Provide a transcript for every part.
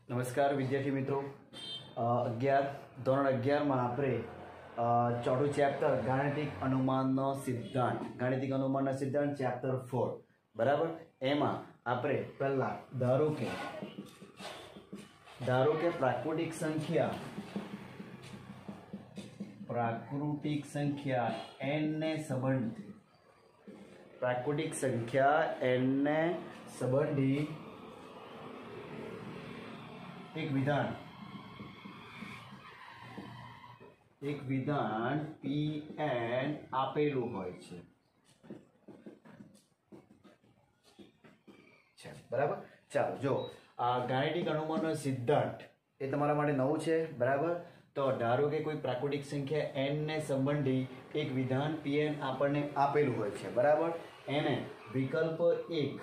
નમસ્કાર વિદ્યાર્થી મિત્રો, 11 ધોરણ 11માં આપણે ચોથું ચેપ્ટર ગાણિતિક અનુમાનનો સિદ્ધાંત ચેપ્ટર 4 બરાબર. એમાં આપણે પહેલા ધારો કે પ્રાકૃતિક સંખ્યા n ને સંબંધી એક વિધાન Pn આપેલું હોય છે બરાબર. ચાલો જો આ ગાણિતિક અનુમાનનો સિદ્ધાંત એ તમારા માટે નવું છે બરાબર. તો ધારો કે કોઈ પ્રાકૃતિક સંખ્યા n ને સંબંધી એક વિધાન Pn આપણને આપેલું હોય છે બરાબર. એને વિકલ્પ 1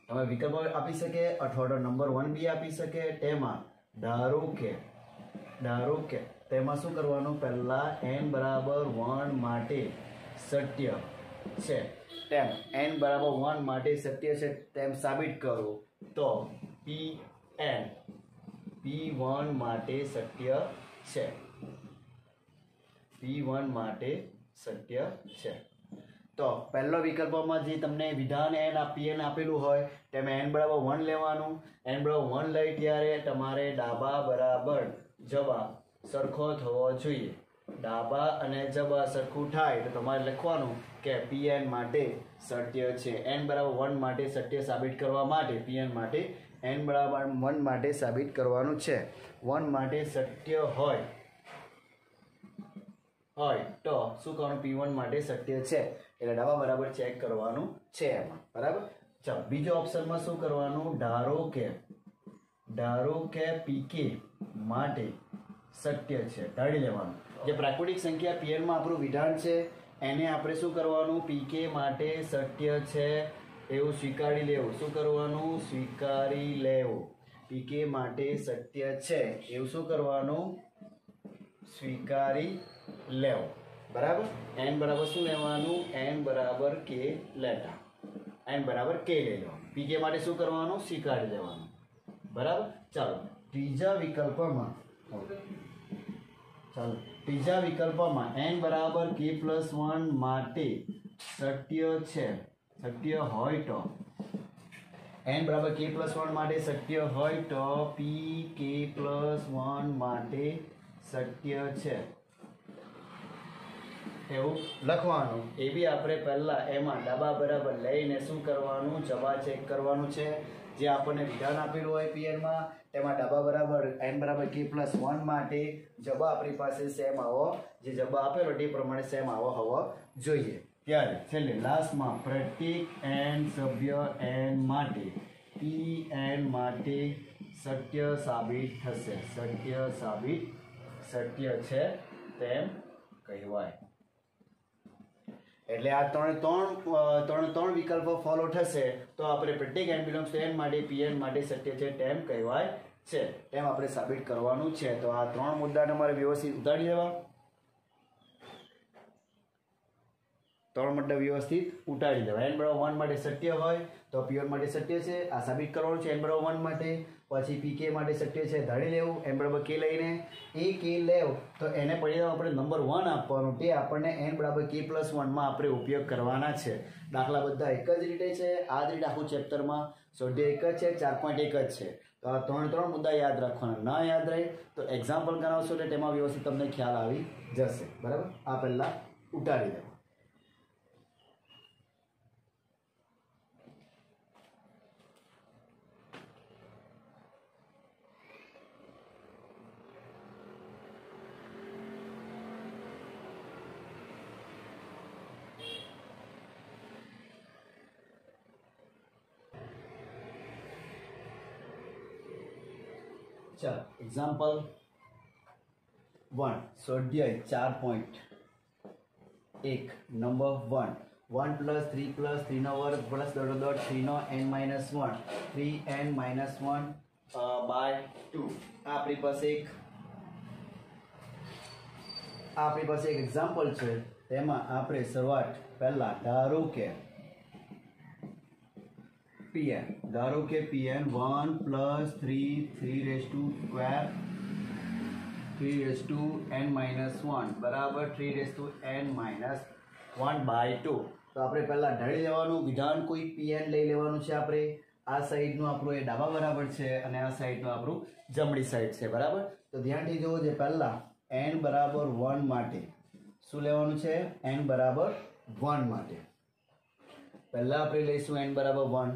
તમે વિકલ્પ આપી શકે અથવા તો નંબર 1 બી આપી શકે. તેમાં ધારો કે તેમાં શું કરવાનું, પહેલા n બરાબર 1 માટે સત્ય છે તેમ n બરાબર 1 માટે સત્ય છે તેમ સાબિત કરો તો P1 માટે સત્ય છે. P1 માટે સત્ય છે. તો પહેલો વિકલ્પમાં જે તમને વિધાન Pn આપેલું હોય તેમાં n બરાબર 1 લેવાનું. n બરાબર 1 લઈ ત્યારે તમારે ડાબા બરાબર જવાબ સરખો થવો જોઈએ. ડાબા અને જવાબ સરખું થાય તો તમારે લખવાનું કે Pn માટે સત્ય છે. n બરાબર 1 માટે સત્ય સાબિત કરવા માટે Pn માટે n બરાબર 1 માટે સાબિત કરવાનું છે. 1 માટે સત્ય હોય તો શું કરવાનું, P1 માટે સત્ય છે એટલે ડાબા બરાબર ચેક કરવાનું છે એમાં બરાબર. ચાલો બીજો ઓપ્શનમાં શું કરવાનું, ધારો કે Pk માટે સત્ય છે ધારી લેવાનું. જે પ્રાકૃતિક સંખ્યા Pn માં આપણું વિધાન છે એને આપણે શું કરવાનું, Pk માટે સત્ય છે એવું સ્વીકારી લેવું. શું કરવાનું, સ્વીકારી લેવું. Pk માટે સત્ય છે એવું શું કરવાનું, સ્વીકારી લેવું બરાબર. n બરાબર શું લેવાનું, n બરાબર k લેતા લઈ લેવાનું. Pk માટે શું કરવાનું, સ્વીકારી લેવાનું બરાબર. ચાલો ત્રીજા વિકલ્પમાં n બરાબર k+1 માટે સત્ય હોય તો n બરાબર k+1 માટે સત્ય હોય તો Pk+1 માટે સત્ય છે એવું લખવાનું. એ બી આપણે પહેલા એમાં ડાબા બરાબર લઈને શું કરવાનું, જવાબ ચેક કરવાનું છે. જે આપણને વિધાન આપેલું હોય Pn માં તેમાં ડાબા બરાબર n બરાબર k+1 માટે જવાબ આપણી પાસે સેમ આવો, જે જવાબ આપેલો તે પ્રમાણે સેમ આવો હોવો જોઈએ. ત્યારે છેલ્લે લાસ્ટમાં પ્રત્યેક n સભ્ય n માટે Pn માટે સત્ય સાબિત થશે. સત્ય છે તેમ કહેવાય. એટલે આ ત્રણ વિકલ્પો ફોલો થશે તો આપણે પ્રત્યેક n બિલોંગ્સ ટુ n માટે Pn માટે સત્ય છે તેમ કહેવાય છે તેમ આપણે સાબિત કરવાનું છે. તો આ ત્રણ મુદ્દાને તમારે વ્યવસ્થિત ઉતારી દેવા. n બરાબર 1 માટે સત્ય હોય તો P1 માટે સત્ય છે આ સાબિત કરવાનું છે. n બરાબર 1 માટે પછી Pk માટે સત્ય છે ધારી લેવું. n બરાબર k લઈને k લેવ તો એને પરિણામ આપણે નંબર 1 આપવાનું. તે આપણને n બરાબર k+1 માં આપણે ઉપયોગ કરવાના છે. દાખલા બધા એક જ રીતે છે. આ જ રીતે આખું ચેપ્ટરમાં સ્વાધ્યાય એક જ છે, 4.1 જ છે. તો આ ત્રણ મુદ્દા યાદ રાખવાના. ના યાદ રહે તો એક્ઝામ્પલ કરાવશો એટલે તેમાં વ્યવસ્થિત તમને ખ્યાલ આવી જશે બરાબર. આ પહેલા ઉતારી દેવા. ચાલો એક્ઝામ્પલ 1 સ્વાધ્યાય 4.1 નંબર 1 +3 + 3 નો વર્ગ + દોટ 3 નો n - 1 3n - 1 બાય 2. આપણી પાસે એક એક્ઝામ્પલ છે. તેમાં આપણે શરૂઆત પહેલા ધારો કે pn. ધારો કે pn 1 plus 3 raise to square 3 raise to n minus 1 બરાબર 3 raise to n minus 1 by 2. તો આપણે પહેલાં ઢળી લેવાનું વિધાન કોઈ pn લઈ લેવાનું છે. આપણે આ સાઈડનું આપણું એ ડાબા બરાબર છે અને આ સાઈડનું આપણું જમણી સાઈડ છે બરાબર. તો ધ્યાનથી જોવો જે પહેલાં n બરાબર 1 માટે શું લેવાનું છે? n બરાબર 1 માટે પહેલાં આપણે લઈશું n બરાબર 1.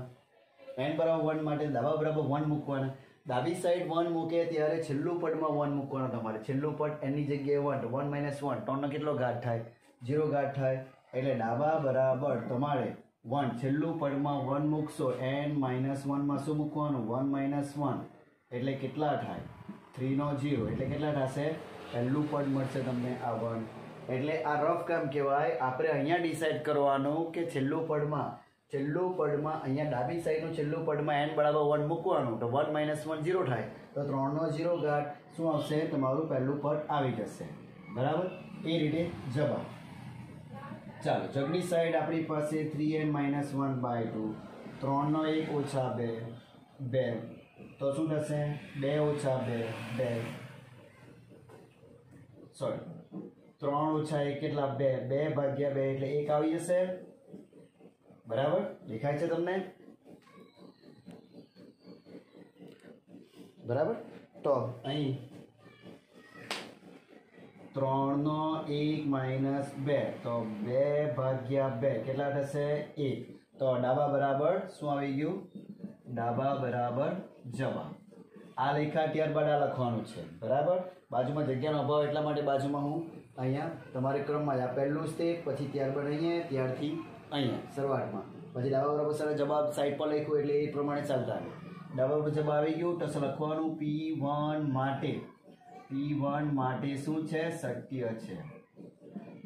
n બરાબર 1 માટે ડાબા બરાબર 1 મૂકવાના. ડાબી સાઈડ 1 મૂકે ત્યારે છેલ્લું પદમાં 1 મૂકવાનું તમારે. છેલ્લું પદ એની જગ્યાએ 1 તો 1 માઇનસ 1 3નો કેટલો ઘાત થાય? 0 ઘાત થાય. એટલે ડાબા બરાબર તમારે 1 છેલ્લું પદમાં 1 મૂકશો. n માઇનસ 1માં શું મૂકવાનું? 1 માઇનસ 1 એટલે કેટલા થાય? 3નો 0 એટલે કેટલા થશે? પહેલું પદ મળશે તમને આ 1. એટલે આ રફ કામ કહેવાય. આપણે અહીંયા ડિસાઇડ કરવાનું કે છેલ્લું પદમાં અહીંયા ડાબી સાઈડનું છેલ્લું પદમાં n બરાબર 1 મૂકવાનું. તો 1 માઇનસ 1 0 થાય. તો 3નો 0 ઘાત શું આવશે? તમારું પહેલું પદ આવી જશે બરાબર. એ રીતે જવાબ. ચાલો જમણી સાઈડ આપણી પાસે 3n માઇનસ 1 બાય 2. 3નો 1 ઓછા 2 2 તો શું થશે? 2 ઓછા 2 2 સોરી 3 ઓછા 1 કેટલા? 2 2 ભાગ્યા 2 એટલે 1 આવી જશે બરાબર. દેખાય છે તમને બરાબર. તો અહીં 3નો 1 માઇનસ 2 તો 2 ભાગ્યા 2 કેટલા થશે? 1. તો ડાબા બરાબર શું આવી ગયું? ડાબા બરાબર જવાબ. આ લેખા ત્યારબાદ આ લખવાનું છે બરાબર. બાજુમાં જગ્યાનો અભાવ એટલા માટે બાજુમાં હું અહીંયા તમારે ક્રમમાં આ પહેલું સ્ટેપ પછી ત્યારબાદ અહીંયા ત્યારથી અહીંયા શરૂઆતમાં પછી ડાબા બરાબર સર જવાબ સાઈડ પર લખ્યું એટલે એ પ્રમાણે ચાલતા આવે. ડાબા બરાબર જવાબ આવી ગયું તો લખવાનું P1 માટે શું છે? શક્ય છે.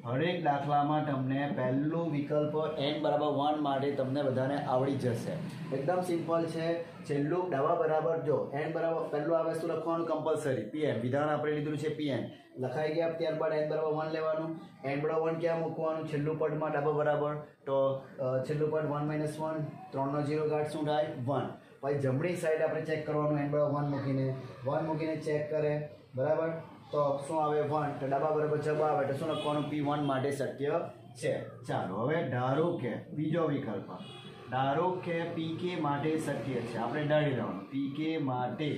હરેક દાખલામાં તમને પહેલું વિકલ્પ n બરાબર 1 માટે તમને બધાને આવડી જશે. એકદમ સિમ્પલ છે. છેલ્લું ડાબા બરાબર જો n બરાબર પહેલું આવે શું લખવાનું? Compulsory pn. વિધાન આપણે લીધું છે pn લખાઈ ગયા. ત્યારબાદ n બરાબર 1 લેવાનું. n બરાબર 1 ક્યાં મૂકવાનું? છેલ્લું પદમાં ડાબા બરાબર. તો છેલ્લું પદ 1 માઇનસ 1 3નો 0 ઘાત શું થાય? 1. પછી જમણી સાઈડ આપણે ચેક કરવાનું. n બરાબર 1 મૂકીને ચેક કરે બરાબર. તો શું આવે? 1. તો ડાબા બરાબર જવાબ આવે તો શું લખવાનું? P1 માટે શક્ય છે. ચાલો હવે ધારો કે બીજો વિકલ્પ ધારો કે PK માટે શક્ય છે. આપણે ધારી લેવાનું PK માટે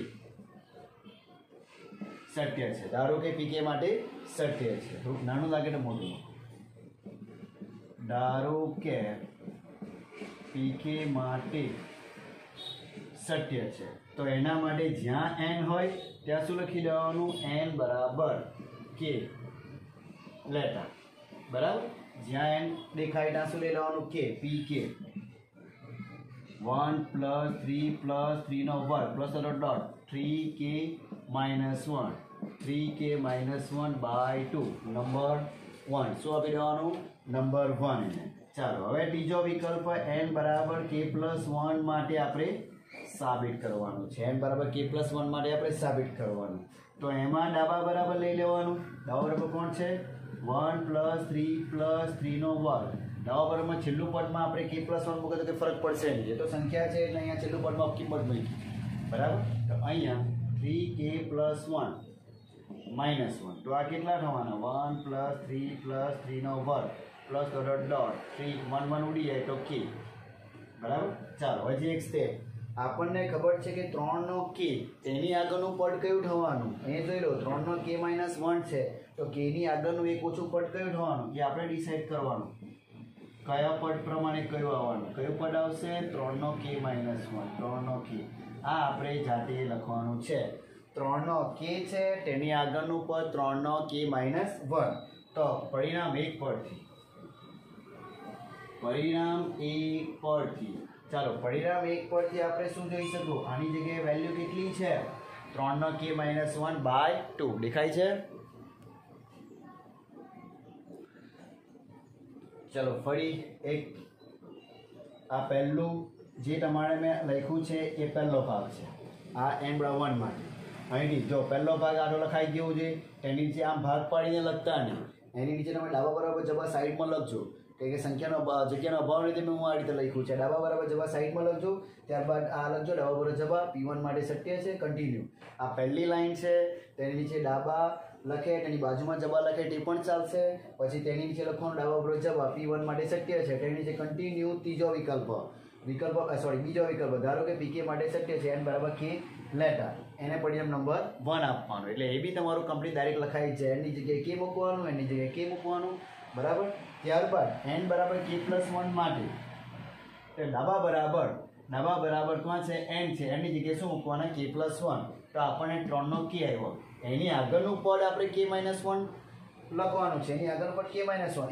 શક્ય છે. ધારો કે PK માટે શક્ય છે. થોડુંક નાનું લાગે તો મોટું. ધારો કે PK માટે શક્ય છે તો એના માટે જ્યાં n હોય ત્યાં શું લખી દેવાનું? n બરાબર k લેતા બરાબર. જ્યાં n દેખાય ત્યાં શું લઈ લેવાનું? k PK 1 પ્લસ 3 પ્લસ 3નો વર્ગ plus dot 3k minus 1 3k minus 1 by 2 number 1 શું આપી દેવાનું? નંબર 1 એને. ચાલો હવે ત્રીજો વિકલ્પ n બરાબર k પ્લસ 1 માટે આપણે સાબિત કરવાનું છે. n બરાબર k પ્લસ 1 માટે આપણે સાબિત કરવાનું. તો એમાં ડાબા બરાબર લઈ લેવાનું. ડાબા બરાબર કોણ છે? 1 પ્લસ 3 પ્લસ 3નો વર્ગ. ડાબા બરાબરમાં છેલ્લું પદમાં આપણે k પ્લસ 1 મૂકે તો કંઈ ફરક પડશે નહીં. એ તો સંખ્યા છે એટલે અહીંયા છેલ્લું પદમાં કિંમત મૂકી બરાબર. તો અહીંયા 3k પ્લસ 1 માઇનસ 1 તો આ કેટલા થવાના? 1 પ્લસ 3 પ્લસ 3નો વર્ગ પ્લસ ડોટ 3 1 1 ઉડી જાય તો k બરાબર. ચાલો હજી એક સ્ટેપ. આપણને ખબર છે કે 3નો k એની આગળનું પદ કયું થવાનું? એ જોઈ લો 3નો k માઇનસ 1 છે તો k ની આગળનું એક ઓછું પદ કયું થવાનું એ આપણે ડિસાઇડ કરવાનું. કયા પદ પ્રમાણે કયું આવવાનું? કયું પદ આવશે? 3નો k માઇનસ 1 3નો k. આ આપણે જાતે લખવાનું છે. 3નો k છે તેની આગળનું પદ 3નો k માઇનસ 1. તો પરિણામ 1 પરથી ચાલો પરિણામ 1 પરથી આપણે શું જોઈ શકું? આની જગ્યાએ વેલ્યુ કેટલી છે? 3નો k માઇનસ 1 બાય 2 દેખાય છે. ચલો ફરી એક આ પહેલું જે તમારે મેં લખ્યું છે એ પહેલો ભાગ છે. આ n બરાબર 1 માટે અહીંથી જો પહેલો ભાગ આટલો લખાઈ ગયો છે એની નીચે આમ ભાગ પાડીને લખતા નહીં. એની નીચે તમે ડાબા બરાબર જવાબ સાઈડમાં લખજો. કે સંખ્યાનો જગ્યાનો અભાવને લીધે હું આ રીતે લખ્યું છે. ડાબા બરાબર જવાબ સાઈડમાં લખજો, ત્યારબાદ આ લખજો ડાબા બરાબર જવાબ P1 માટે સત્ય છે. કન્ટિન્યુ. આ પહેલી લાઈન છે, તેની નીચે ડાબા લખે, તેની બાજુમાં જવાબ લખે તે પણ ચાલશે. પછી તેની નીચે લખવાનું ડાબા બરાબર જવાબ P1 માટે સત્ય છે, તેની નીચે કન્ટિન્યુ. ત્રીજો બીજો વિકલ્પ ધારો કે PK માટે સત્ય છે, n બરાબર K લેટર, એને પરિણામ નંબર 1 આપવાનું. એટલે એ બી તમારું કમ્પ્લીટ ડાયરેક્ટ લખાય છે. n ની જગ્યાએ K મૂકવાનું, n ની જગ્યાએ K મૂકવાનું, બરાબર. ત્યારબાદ n બરાબર K+1 માટે ડાબા બરાબર કોણ છે? n છે, n ની જગ્યાએ શું મૂકવાના? K+1. તો આપણને 3 નો K આવ્યો. એની આગળનું પદ આપણે K-1 લખવાનું છે. એની આગળનું પદ K-1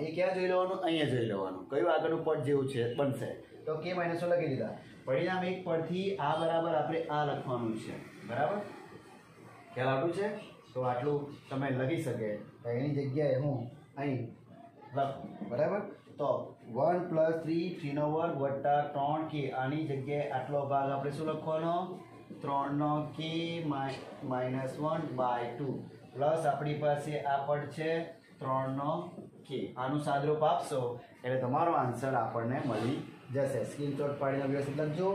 એ ક્યાં જોઈ લેવાનું? અહીંયા જોઈ લેવાનું. કયું આગળનું પદ જેવું છે બનશે? તો K-1 લખી દીધા. પરિણામ એક પરથી આ બરાબર આપણે આ લખવાનું છે, બરાબર. ખ્યાલ આવતું છે? તો આટલું તમે લખી શકે. તો એની જગ્યાએ હું અહીં લખું, બરાબર. તો 1 + 3 3 નો વર્ગ વત્તા 3K. આની જગ્યાએ આટલો ભાગ આપણે શું લખવાનો? 3 નો K -1/2 પ્લસ આપણી પાસે આ પદ છે 3 નો K. આનું સાદરૂપ આપશો એટલે તમારો આન્સર આપણને મળી જશે. સ્ક્રીનશોટ પાડીને વ્યવસ્થિત લખજો.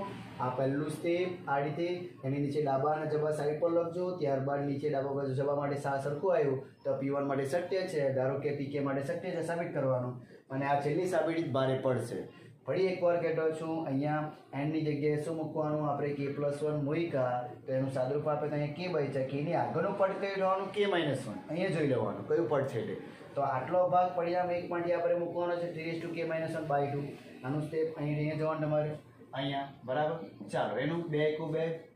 આ પહેલું સ્ટેપ આ રીતે, એની નીચે ડાબા અને જવાબ સાઈડ પર લખજો. ત્યારબાદ નીચે ડાબા બાજુ જવાબ માટે સરખું આવ્યું તો P1 માટે સત્ય છે, ધારો કે PK માટે સત્ય છે, સાબિત કરવાનું. અને આ છેલ્લી સાબિતી જ ભારે પડશે. ફરી એકવાર કહેતો છું, અહીંયા n ની જગ્યાએ શું મૂકવાનું? આપણે K+1 મૂક્યા તો એનું સાદરૂપ આપે તો અહીંયા K બચ્યા. K ની આગળનું પદ કયું લેવાનું? K-1. અહીંયા જોઈ લેવાનું કયું પદ છે તે. તો આટલો ભાગ પરિણામ એક માટે આપણે મૂકવાનો છે 3K-1/2. આનું સ્ટેપ અહીંયા જવાનું તમારે અહીંયા, બરાબર. ચાલો એનું 2 × 2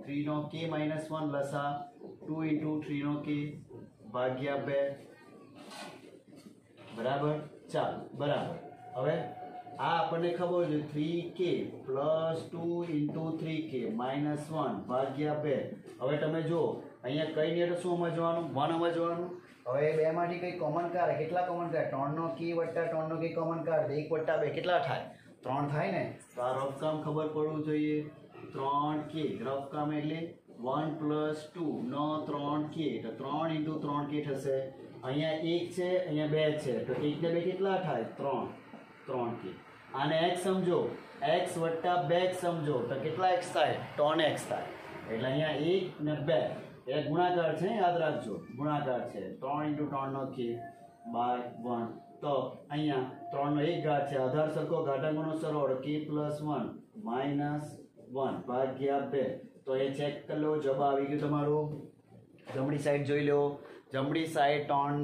3 નો K-1 લસા 2 × 3 નો K ભાગ્યા 2, બરાબર. ચાલો બરાબર. હવે આ આપણને ખબર છે 3K + 2 × 3K -1 ભાગ્યા 2. હવે તમે જુઓ અહીંયા કઈ નહીં તો શું સમજવાનું? 1 સમજવાનું. હવે બે માંથી કઈ કોમન કાઢે? કેટલા કોમન કાઢે? 3 નો K વત્તા 3 નો K કોમન કાઢે 1 વત્તા 2 કેટલા થાય? 3 થાય ને. તો આ રફ કામ ખબર પડવું જોઈએ. 3K રફ કામ એટલે 1 + 2 નો 3K, તો 3 × 3K થશે. અહીંયા 1 છે, અહીંયા 2 છે, તો 1 ને 2 કેટલા થાય? 3K. આને x સમજો, x વત્તા 2x સમજો તો કેટલા x થાય? 3x થાય. એટલે અહીંયા 1 ને 2 એ ગુણાકાર છે, યાદ રાખજો, ગુણાકાર છે. 3 × 3 નો K / 1. તો અહીંયા 3 નો 1 ઘાત છે, આધાર સરખો, ઘાતાંકોનો સરવાળો K+1 -1 ભાગ્યા 2. તો એ ચેક કરી લો, જવાબ આવી ગયું તમારું. જમણી સાઈડ જોઈ લો. જમણી સાઈડ 3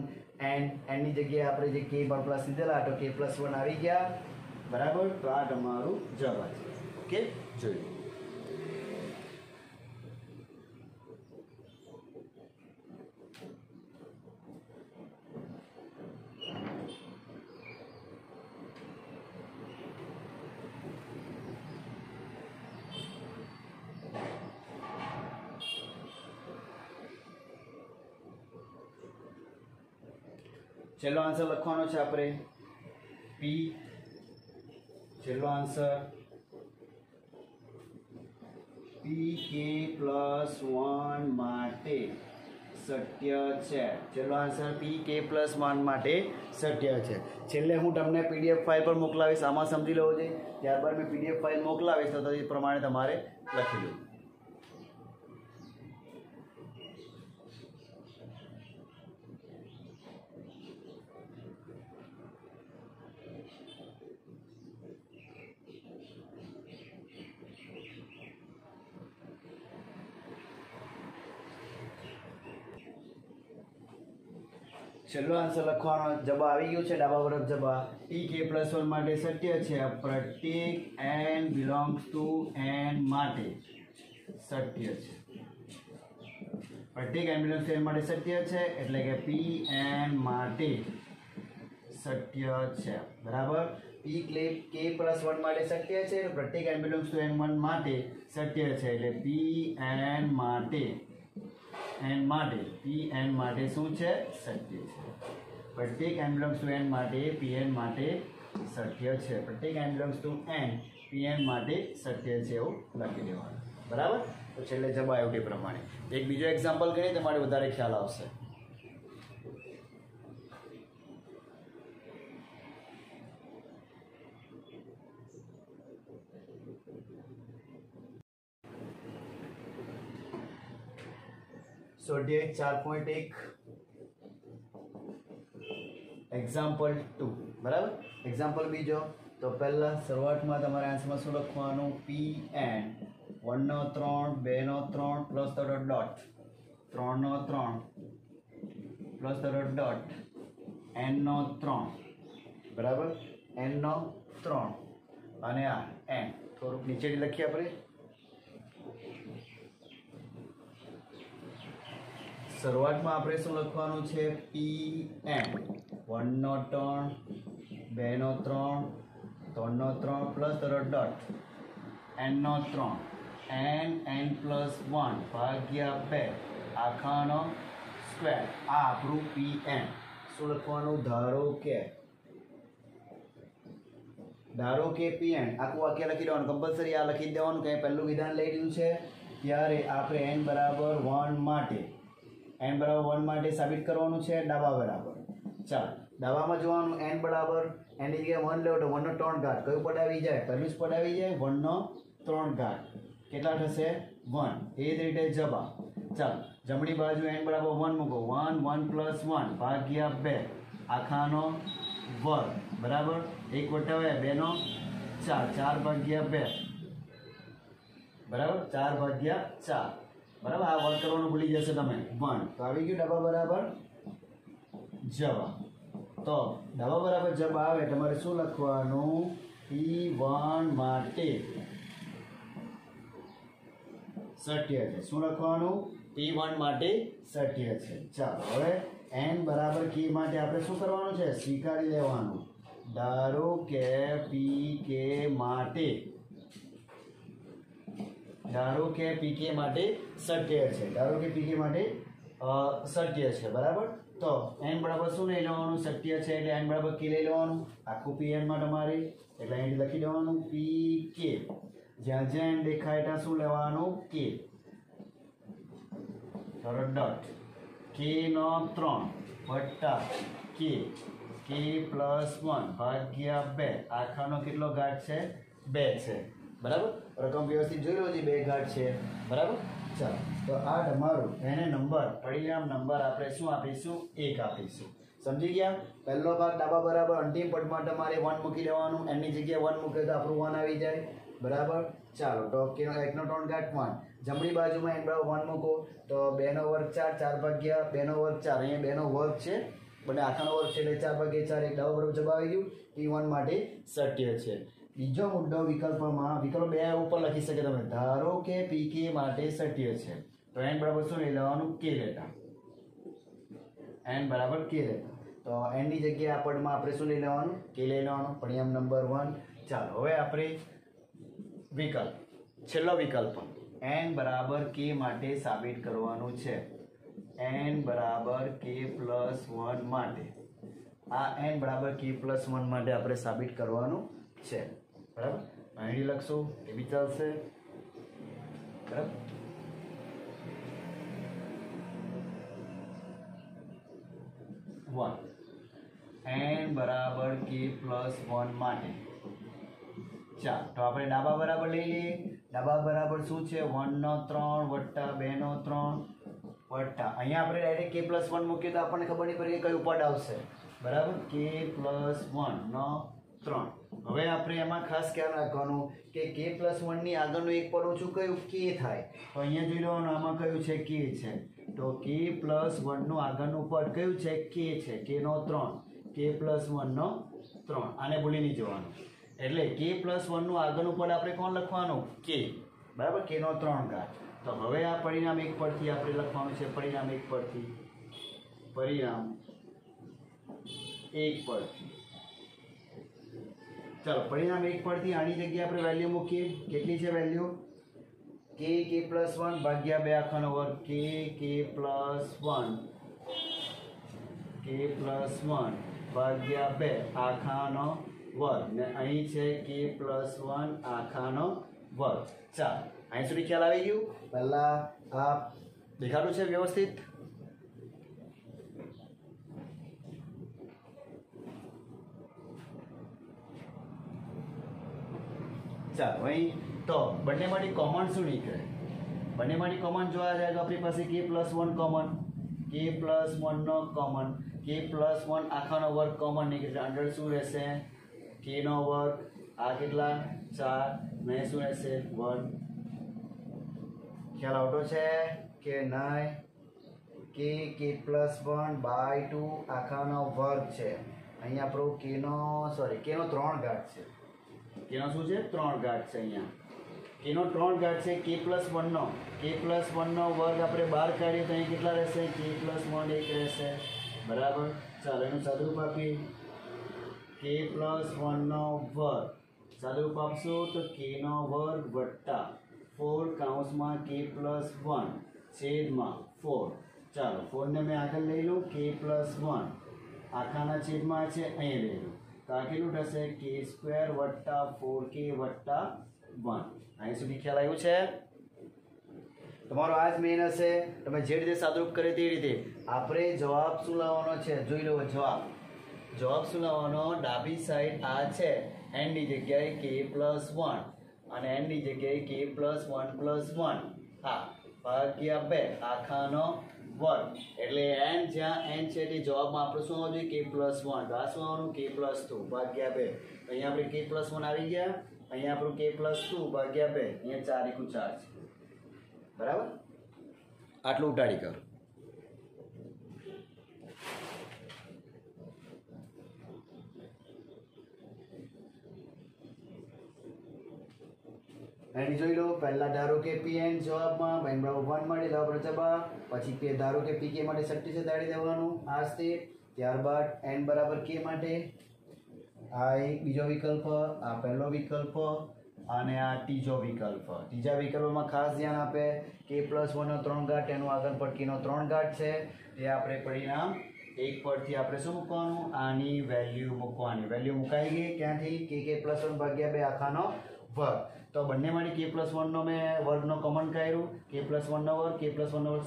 n ની જગ્યાએ આપણે જે K પ્લસ લીધેલા તો K+1 આવી ગયા, બરાબર. તો આ તમારું જવાબ છે. ઓકે, જોઈ લો. છેલ્લો આન્સર લખવાનો છે આપણે P. છેલ્લો આન્સર PK+1 માટે સત્ય છે. છેલ્લો આન્સર PK+1 માટે સત્ય છે. છેલ્લે હું તમને PDF ફાઇલ પર મોકલાવીશ, આમાં સમજી લેવો જોઈએ. ત્યારબાદ મેં PDF ફાઇલ મોકલાવીશ તો એ પ્રમાણે તમારે લખી દો. છેલ્લો આન્સર લખવાનો જવાબ આવી ગયો છે. ડાબા તરફ જવાબ PK+1 માટે સત્ય છે. પ્રત્યેક n બિલોંગ્સ ટુ n માટે સત્ય છે. પ્રત્યેક n બિલોંગ્સ ટુ n માટે સત્ય છે, એટલે કે Pn માટે સત્ય છે, બરાબર. K+1 માટે સત્ય છે, પ્રત્યેક n બિલોંગ્સ ટુ n1 માટે સત્ય છે, એટલે Pn માટે Pn માટે શું છે? સત્ય છે. પ્રત્યેક n બિલોંગ્સ ટુ n માટે Pn માટે સત્ય છે. પ્રત્યેક n belongs to n Pn માટે સત્ય છે, એવું લખી દેવાનું, બરાબર. તો છેલ્લે જવાબ આવ્યો તે પ્રમાણે. એક બીજો એક્ઝામ્પલ કરીએ તમારે વધારે ખ્યાલ આવશે. સ્વાધ્યાય 4.1 એક્ઝામ્પલ 2 બરાબર. એક્ઝામ્પલ બીજો તો પહેલા શરૂઆતમાં તમારે આન્સરમાં શું લખવાનું? Pn 1 નો 3 2 નો 3 પ્લસ ડોટ 3 નો 3 પ્લસ ડોટ n નો 3 બરાબર. n નો 3 અને આ n થોડુંક નીચેથી લખીએ આપણે. શરૂઆતમાં આપણે શું લખવાનું છે? Pn 1 નો 3 2 નો 3 3 નો 3 પ્લસ ડોટ n નો 3 n પ્લસ 1 ભાગ્યા 2 આખાનો સ્ક્વેર. આ આપણું Pn. શું લખવાનું? ધારો કે Pn આખું વાક્ય લખી દેવાનું. કમ્પલસરી આ લખી દેવાનું કે પહેલું વિધાન લઈ લીધું છે ત્યારે આપણે n બરાબર 1 માટે સાબિત કરવાનું છે ડાબા બરાબર. ચાલો ડાબામાં જોવાનું n બરાબર એની જગ્યાએ 1 લેવો તો 1 નો 3 ઘાત કયું પદ આવી જાય? પહેલું જ પદ આવી જાય 1 નો 3 ઘાત. કેટલા થશે? 1. એ જ રીતે જવાબ. ચાલો જમણી બાજુ n બરાબર 1 મૂકો. 1 1 પ્લસ 1 ભાગ્યા 2 આખાનો વર્ગ બરાબર. 1 વટાવે 2 નો 4 4 ભાગ્યા 2 બરાબર. 4 ભાગ્યા 4 બરાબર. આ વર્ગ કરવાનું ભૂલી જશે તમે. 1 તો આવી ગયું ડાબા બરાબર જવાબ. તો ડાબા બરાબર જવાબ આવે તમારે શું લખવાનું? P1 માટે સત્ય છે. શું લખવાનું? P1 માટે સત્ય છે. ચાલો હવે n બરાબર k માટે આપણે શું કરવાનું છે? સ્વીકારી લેવાનું. ધારો કે pk માટે સત્ય છે. સત્ય છે બરાબર. તો n બરાબર શું લઈ લેવાનું? સત્ય છે એટલે n બરાબર k લઈ લેવાનું. આખું Pn માં તમારે એટલે અહીં લખી દેવાનું pk. જ્યાં જ્યાં n દેખાય ત્યાં શું લેવાનું? k ડોટ k નો 3 વત્તા k પ્લસ 1 ભાગ્યા 2 આખાનો કેટલો ઘાત છે? 2 છે બરાબર. રકમ વ્યવસ્થિત જોઈ લો છે 2 ઘાત છે બરાબર. ચાલો તો આ તમારું એને પરિણામ નંબર આપણે શું આપીશું? 1 આપીશું. સમજી ગયા? પહેલો ભાગ ડાબા બરાબર અંતિમ પદમાં તમારે 1 મૂકી દેવાનું. એની જગ્યાએ 1 મૂકે તો આપણું 1 આવી જાય બરાબર. ચાલો તો 1 નો 3 ઘાત 1. જમણી બાજુમાં n બરાબર 1 મૂકો તો 2 નો વર્ગ 4 4 ભાગ્યા 2 નો વર્ગ 4. અહીંયા 2 નો વર્ગ છે બંને આખાનો વર્ગ છે એટલે 4 ભાગ્યા 4 એક ડાબા બરાબર જવાબ આવી ગયું. P1 માટે સત્ય છે. બીજો મુદ્દો વિકલ્પ 2 ઉપર લખી શકે તમે. ધારો કે pk માટે સત્ય છે તો n બરાબર શું લઈ લેવાનું? k લેતા. n બરાબર k લેતા. તો n ની જગ્યાએ આ પદમાં આપણે શું લઈ લેવાનું? k લઈ લેવાનું. પરિણામ નંબર 1. ચાલો હવે આપણે છેલ્લો વિકલ્પ n બરાબર k માટે સાબિત કરવાનું છે. n બરાબર k પ્લસ 1 માટે આ n બરાબર k પ્લસ 1 માટે આપણે સાબિત કરવાનું છે બરાબર. અહીં લખશું એ બી ચાલશે બરાબર. n બરાબર k પ્લસ 1 માટે ચાલો તો આપણે ડાબા બરાબર લઈ લઈએ. ડાબા બરાબર શું છે? 1 નો 3 વત્તા 2 નો 3 વત્તા અહીંયા આપણે ડાયરેક્ટ k પ્લસ 1 મૂકીએ તો આપણને ખબર નહીં પડે કે કયું પદ આવશે બરાબર. k પ્લસ 1 નો 3. હવે આપણે એમાં ખાસ ખ્યાલ રાખવાનું કે k પ્લસ 1 ની આગળનું એક પદ ઓછું કયું? k થાય. તો અહીંયા જોઈ લેવાનું આમાં કયું છે? k છે. તો k પ્લસ 1 નું આગળનું પદ કયું છે? k છે. k નો 3 k પ્લસ 1 નો 3. આને ભૂલી નહીં જવાનું. એટલે k પ્લસ 1 નું આગળનું પદ આપણે કોણ લખવાનું? k બરાબર. k નો 3 ઘાત. તો હવે આ પરિણામ 1 પરથી આપણે લખવાનું છે. પરિણામ 1 પરથી ચાલો પરિણામ 1 પરથી આની જગ્યાએ આપણે વેલ્યુ મૂકીએ. કેટલી છે વેલ્યુ? k પ્લસ 1 ભાગ્યા 2 આખાનો વર્ગ. k પ્લસ 1 ભાગ્યા 2 આખાનો વર્ગ ને અહીં છે k પ્લસ 1 આખાનો વર્ગ. ચાલો અહીં સુધી ખ્યાલ આવી ગયું? પહેલા આ દેખાડું છે વ્યવસ્થિત? ચાલો અહીં તો બંનેમાંથી કોમન શું નીકળે? બંનેમાંથી કોમન જોવા જાય તો આપણી પાસે k+1 કોમન, k+1 નો કોમન, k+1 આખાનો વર્ગ કોમન નીકળે અંડર શું રહેશે k નો વર્ગ, આ કેટલા 4 ને શું રહેશે 1. ખ્યાલ આવતો છે કે નહીં? k+1 બાય 2 આખાનો વર્ગ છે. અહીંયા આપણો k નો 3 ઘાત છે. k નો શું છે 3 ઘાત છે. અહીંયા k નો 3 ઘાત છે. k+1 નો વર્ગ આપણે બહાર કાઢીએ તો અહીં કેટલા રહેશે k+1 1 રહેશે બરાબર. ચાલો એનું સાદુરૂપ આપીએ. k+1 નો વર્ગ સાદુરૂપ આપશું તો k નો વર્ગ વત્તા 4 કૌંસમાં k+1 છેદમાં 4. ચાલો 4 ને મેં આગળ લઈ લઉં, k+1 આખાના છેદમાં છે અહીં લઈ લઉં તો આ કેટલું થશે k² વત્તા 4k વત્તા 1. અહીં સુધી ખ્યાલ આવ્યું છે? તમારો આ જ મેન હશે. તમે જે રીતે સાદુરૂપ કરે તે રીતે આપણે જવાબ શું લાવવાનો છે જોઈ લો. જવાબ શું લાવવાનો? ડાબી સાઈડ આ છે n ની જગ્યાએ k+1 અને n ની જગ્યાએ k+1+1 હા ભાગ્યા 2 આખાનો વર્ગ એટલે n જ્યાં n છે તે જવાબમાં આપણે શું આવવું જોઈએ k+1 તો આ શું આવવાનું k+2 ભાગ્યા 2. અહીંયા આપણે k+1 આવી ગયા, અહીંયા આપણું k+2 ભાગ્યા 2, અહીંયા 4 × 4 છે બરાબર. આટલું ઉટાડી કરો. અહીં જોઈ લો. પહેલા ધારો કે pn જવાબમાં n બરાબર 1 મળે તો આપણે જવાબ, પછી કે ધારો કે pk માટે 37 દાડી દેવાનું આ સ્ટેપ. ત્યારબાદ n બરાબર k માટે આ એક બીજો વિકલ્પ, આ પહેલો વિકલ્પ અને આ ત્રીજો વિકલ્પ. ત્રીજા વિકલ્પમાં ખાસ ધ્યાન આપે k+1 નો 3 ઘાત એનું આગળ પર k નો 3 ઘાત છે તે આપણે પરિણામ એક પરથી આપણે શું મૂકવાનું આની વેલ્યુ મૂકવાની. વેલ્યુ મુકાઈ ગઈ ક્યાંથી k+1 ભાગ્યા 2 આખાનો વર્ગ. તો બંનેમાંથી k+1 નો મેં વર્ગનો કોમન કાઢ્યું, k+1 નો વર્ગ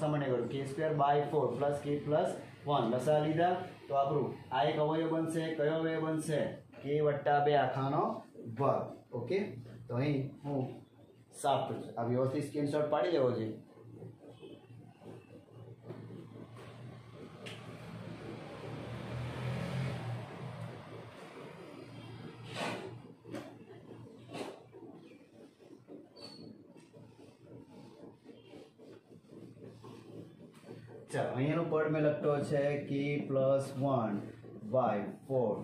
સામાન્ય કર્યું k²/4 પ્લસ k+1 લસા લીધા તો આપણું આ એક અવયવ બનશે. કયો અવયવ બનશે? k વત્તા 2 આખાનો વર્ગ. ઓકે તો અહીં હું સાફ કરું છું. આ વ્યવસ્થિત સ્ક્રીનશોટ પાડી લેવો છે. ચાલો અહીંયાનું પદ મેં લખતો છે k+1/4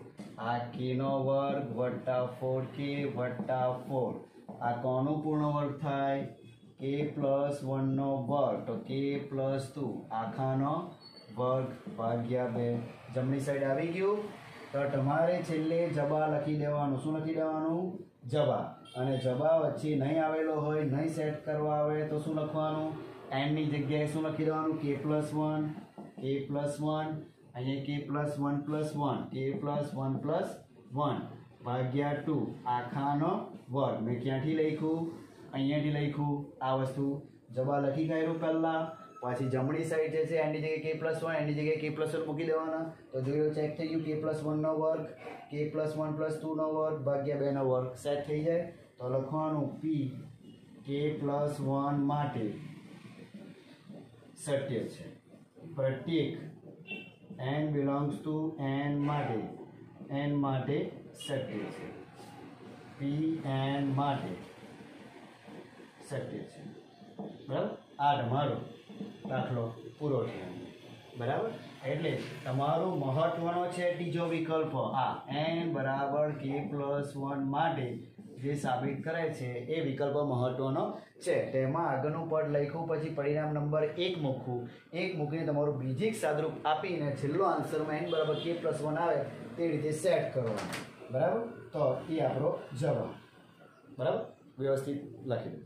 આ k નો વર્ગ વત્તા 4k વત્તા 4 આ કોનું પૂર્ણ વર્ગ થાય k+1 નો વર્ગ તો k+2 આખાનો વર્ગ ભાગ્યા 2. જમણી સાઈડ આવી ગયું તો તમારે છેલ્લે જબા લખી દેવાનું. શું લખી દેવાનું? જબા. અને જબા વચ્ચે નહીં આવેલો હોય, નહીં સેટ કરવા આવે તો શું લખવાનું? n ની જગ્યાએ શું લખી દેવાનું? k+1 અહીંયા k+1+1 ભાગ્યા 2 આખાનો વર્ગ. મેં ક્યાંથી લખ્યું? અહીંયાથી લખ્યું. આ વસ્તુ જવાબ લખી કાઢ્યું પહેલા, પછી જમણી સાઈડ જે છે એની જગ્યાએ k+1 એની જગ્યાએ k+1 મૂકી દેવાના તો જોયું ચેક થઈ ગયું. k+1 નો વર્ગ k+1+2 નો વર્ગ ભાગ્યા 2 નો વર્ગ સેટ થઈ જાય તો લખવાનું p k+1 માટે સત્ય છે. પ્રત્યેક n belongs to n માટે સત્ય છે. pn માટે સત્ય છે બરાબર. આ તમારો દાખલો પૂરો થયો બરાબર. એટલે તમારો મહત્વનો છે ત્રીજો વિકલ્પ આ n બરાબર k+1 માટે જે સાબિત કરે છે એ વિકલ્પ મહત્વનો છે. તેમાં આગળનું પદ લખ્યું પછી પરિણામ નંબર 1 મૂકવું. 1 મૂકીને તમારું બીજી સાદરૂપ આપીને છેલ્લો આન્સરમાં n બરાબર k+1 આવે તે રીતે સેટ કરવાનું બરાબર. તો એ આપણો જવાબ બરાબર વ્યવસ્થિત લખી દો.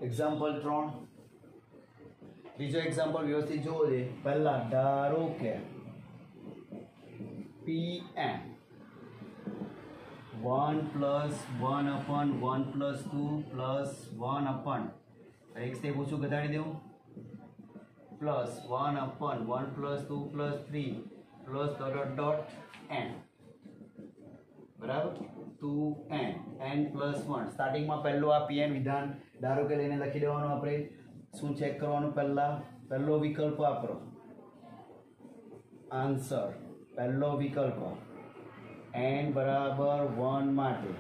એક્ઝામ્પલ 3 ત્રીજો એક્ઝામ્પલ વ્યવસ્થિત જોવો છે. પહેલા ધારો કે Pn 1 + 1/1 + 2 + 1/, એક સ્ટેપ ઓછું ઘટાડી દેવું, +1/1 + 2 + 3 + n, બરાબર 2n, n + 1. સ્ટાર્ટિંગમાં પહેલું આ Pn વિધાન ધારો કે લઈને લખી દેવાનું. આપણે શું ચેક કરવાનું? પહેલો વિકલ્પ વાપરો, આન્સર પહેલો વિકલ્પ n બરાબર 1 માટે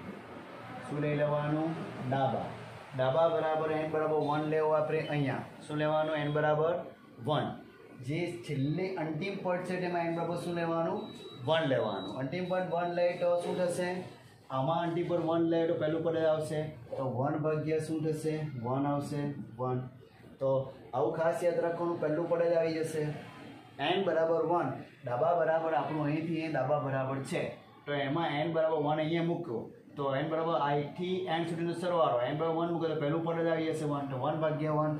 શું લઈ લેવાનું? ડાબા બરાબર n બરાબર 1 લેવો. આપણે અહીંયા શું લેવાનું? n બરાબર 1. જે છેલ્લે અંતિમ પદ છે તેમાં n બરાબર શું લેવાનું? 1 લેવાનું. અંતિમ પદ 1 લે તો શું થશે? આમાં અંતિમ પદ 1 લે તો પહેલું પદ આવશે, તો 1 ભાગ્યા શું થશે? 1 આવશે, 1. તો આવું ખાસ યાદ રાખવાનું, પહેલું પદ જ આવી જશે. n બરાબર 1, ડાબા બરાબર આપણું અહીંથી અહીં ડાબા બરાબર છે, તો એમાં n બરાબર 1 અહીંયા મૂકો, તો n બરાબર I થી n સુધીનો સરવાળો, n બરાબર 1 મૂકો તો પહેલું પદ જ આવી જશે 1, તો 1 ભાગ્યા 1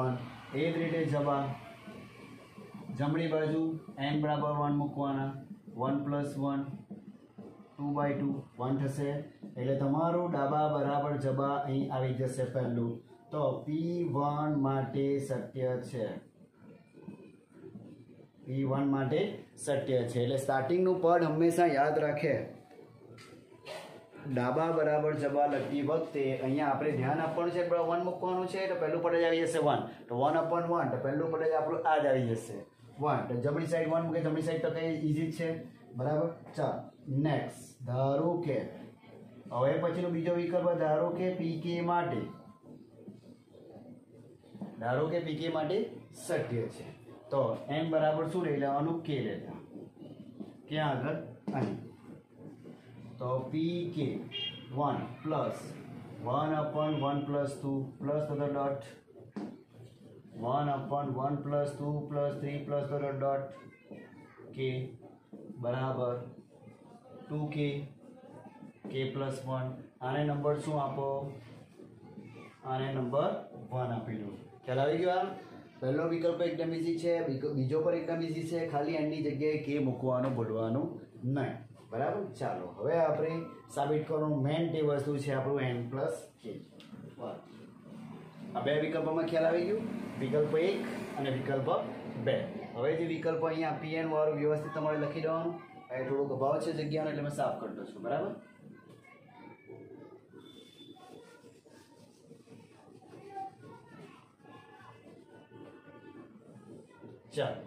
1. એ જ રીતે જમણી બાજુ n બરાબર 1 મૂકવાના, 1 + 1 2/2 1 થશે, એટલે તમારું ડાબા બરાબર જબા અહીં આવી જશે પહેલું. તો P1 માટે સત્ય છે, P1 માટે સત્ય છે. એટલે સ્ટાર્ટિંગનું પદ હંમેશા યાદ રાખે. ડાબા બરાબર જબા લખતી વખતે અહીંયા આપણે ધ્યાન આપવાનું છે, 1 મૂકવાનું છે, તો પહેલું પદ જ આવી જશે 1, તો 1/1, તો પહેલું પદ જ આપણું આ જ આવી જશે 1. તો જમણી સાઈડ 1 મૂકે, જમણી સાઈડ તો કઈ ઈઝી જ છે, બરાબર. ચાલ નેક્સ્ટ, ધારો કે હવે પછીનો બીજો વિકલ્પ, ધારો કે PK માટે સત્ય છે, તો n બરાબર શું લઈ લેવાનું? K લેતા. ક્યાં આગળ? અહીં. તો PK 1 + 1/1 + 2 + ... 1/1 + 2 + 3 + ... K બરાબર 2K, K + 1. આને નંબર શું આપો? આને નંબર 1 આપી દો. ખ્યાલ આવી ગયો? પહેલો વિકલ્પ એકદમ ઈઝી છે, બીજો પણ એકદમ ઈઝી છે, ખાલી એની જગ્યાએ K મૂકવાનું ભૂલવાનું નહીં, બરાબર. ચાલો હવે આપણે સાબિત કરવાનું મેન તે વસ્તુ છે આપણું n + K. આ બે વિકલ્પોમાં ખ્યાલ આવી ગયું? વિકલ્પ 1 અને વિકલ્પ 2. હવે જે વિકલ્પ અહીંયા Pn વાળું વ્યવસ્થિત તમારે લખી દેવાનું. એ થોડોક અભાવ છે જગ્યાનો, એટલે મેં સાફ કરી દઉં છું, બરાબર. ચાલો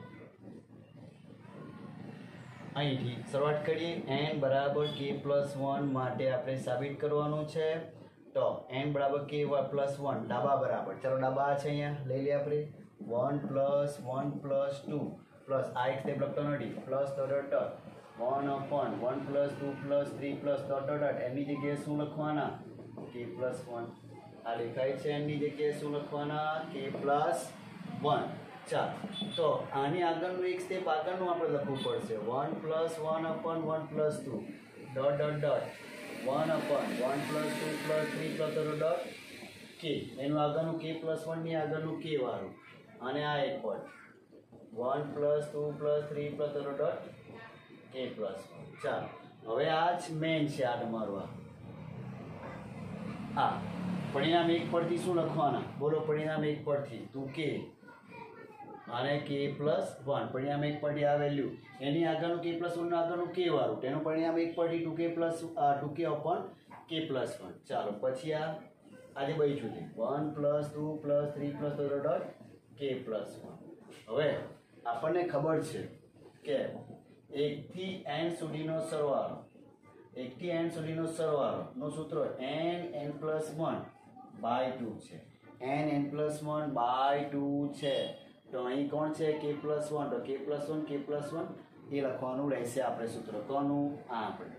અહીંથી શરૂઆત કરીએ. n બરાબર K + 1 માટે આપણે સાબિત કરવાનું છે, તો n બરાબર K + 1 ડાબા બરાબર, ચાલો ડાબા છે અહીંયા લઈ લઈએ આપણે, 1 + 1 + 2 પ્લસ આ એક સ્ટેપ લખતો નથી, પ્લસ .. 1/1 + 2 + 3 + ... એની જગ્યાએ શું લખવાના? K + 1. આ દેખાય છે, એની જગ્યાએ શું લખવાના? K + 1. ચાલ, તો આની આગળનું એક સ્ટેપ આગળનું આપણે લખવું પડશે, 1 + 1/1 + 2 ... 1/1 + 2 + 3 + ... K. એનું આગળનું K + 1 ની આગળનું K વાળું, અને આ એક પદ 1 + 2 + 3 + ... K + 1. ચાલો હવે આ જ મેન છે, આ તમારું આ પરિણામ 1 પરથી શું લખવાના? બોલો, પરિણામ 1 પરથી 2K અને K + 1. પરિણામ 1 પરથી આ વેલ્યુ, એની આગળનું K + 1 આગળનું K વાળું, તેનું પરિણામ 1 પરથી 2K + 1. ચાલો પછી આ આજે બચ્યું છે 1 + 2 + 3 + ... K + 1. હવે આપણને ખબર છે કે 1 થી n સુધીનો સરવાળો, 1 થી n સુધીનો સરવાળોનું સૂત્ર n + 1/2 છે. n + 1/2 છે. તો અહીં કોણ છે? K + 1. તો K + 1 એ લખવાનું રહેશે આપણે સૂત્ર. કોનું? આ આપણે,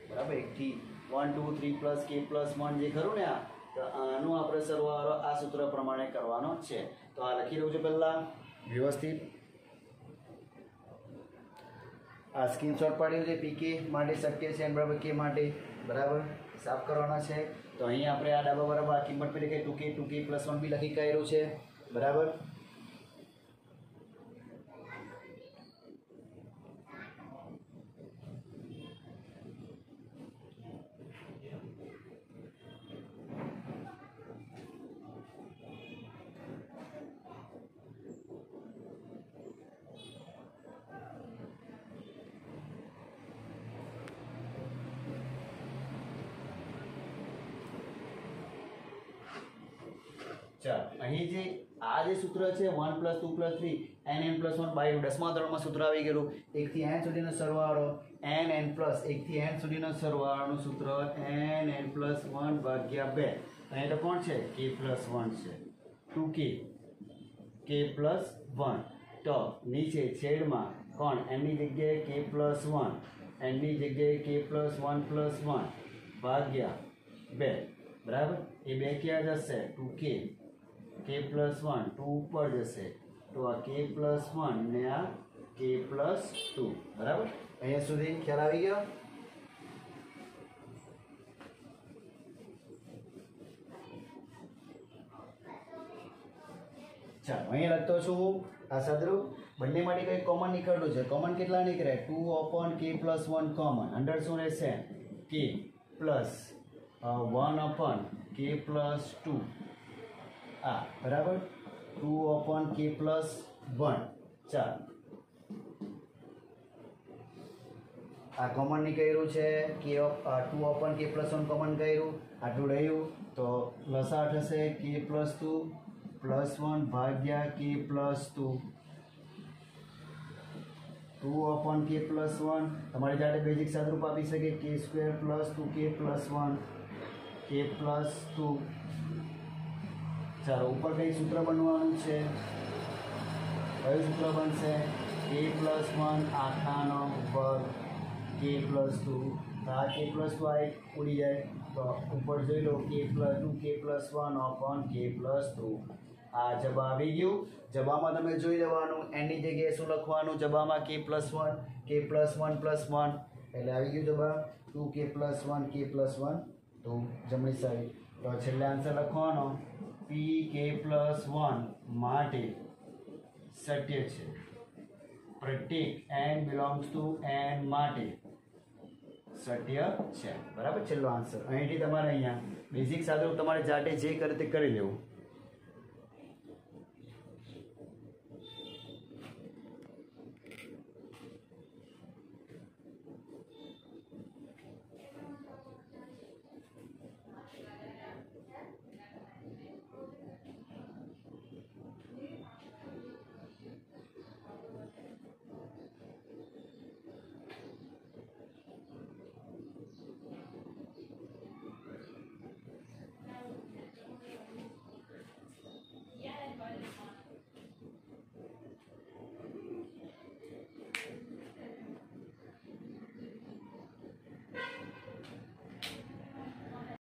બરાબર. 1 થી 1 2 3 + K + 1 જે ખરું ને, આ તો આનું આપણે સરવાળો આ સૂત્ર પ્રમાણે કરવાનો છે. તો આ લખી દઉં છું પહેલા વ્યવસ્થિત. આ સ્ક્રીનશોટ પાડ્યું છે પીકે માટે શક્ય છે એન બરાબર કે માટે બરાબર સાફ કરવાના છે. તો અહીંયા આપણે આ ડાબા બરાબર આ કિંમત પેલી કઈ 2k + 1 બી લખી કાઢ્યું છે બરાબર. ચાલો અહીં જે આ જે સૂત્ર છે 1 + 2 + 3 nn + 1 બાય 10મા ધોરણમાં સૂત્ર આવી ગયેલું 1 થી n સુધીનો સરવાળો nn પ્લસ 1 થી n સુધીનો સરવાળાનું સૂત્ર nn + 1 ભાગ્યા 2. અહીં તો કોણ છે k + 1 છે 2k k + 1. તો નીચે છેદમાં કોણ n ની જગ્યાએ k + 1 n ની જગ્યાએ k + 1 + 1 ભાગ્યા 2 બરાબર. એ 2 ક્યાં જશે 2k k + 1 2 ઉપર જશે તો આ k + 1 ને આ k + 2 બરાબર. અહીંયા સુધી ખ્યાલ આવી ગયો. ચાલો અહીંયા લખતો છું આ સદરૂપ બંને માટે કંઈ કોમન નીકળતું છે. કોમન કેટલા નીકળે 2/k + 1 કોમન અંદર શું રહેશે k + 1/k + 2 આ બરાબર 2/k + 1. ચાલો આ કોમન નીકળ્યું છે k 2/k + 1 કોમન કર્યું આટલું રહ્યું તો લસા થશે k + 2 + 1 ભાગ્યા k + 2 2/k + 1 તમારી જાતે બેઝિક સાદરૂપ આપી શકે k² + 2k + 1 k + 2. ચાલો ઉપર કઈ સૂત્ર બનવાનું છે કયું સૂત્ર બનશે k + 1 આખાનો વર્ગ k + 2. આ k + 2 આ ઉડી જાય તો ઉપર જોઈ લો k + 2k + 1/k + 2. આ જવાબ આવી ગયું. જવાબમાં તમે જોઈ લેવાનું n ની જગ્યાએ શું લખવાનું જવાબમાં k + 1 k + 1 + 1 એટલે આવી ગયું જવાબ 2k + 1 k + 1 તો જમણી સાઈડ. તો છેલ્લે આન્સર લખવાનો pk + 1 માટે સત્ય છે પ્રત્યેક n બિલોંગ્સ ટુ n માટે સત્ય છે બરાબર. છેલ્લો આન્સર અહીંથી તમારે અહીંયા બેઝિક સાદુરૂપ તમારે જાતે જે કરે તે કરી લેવું.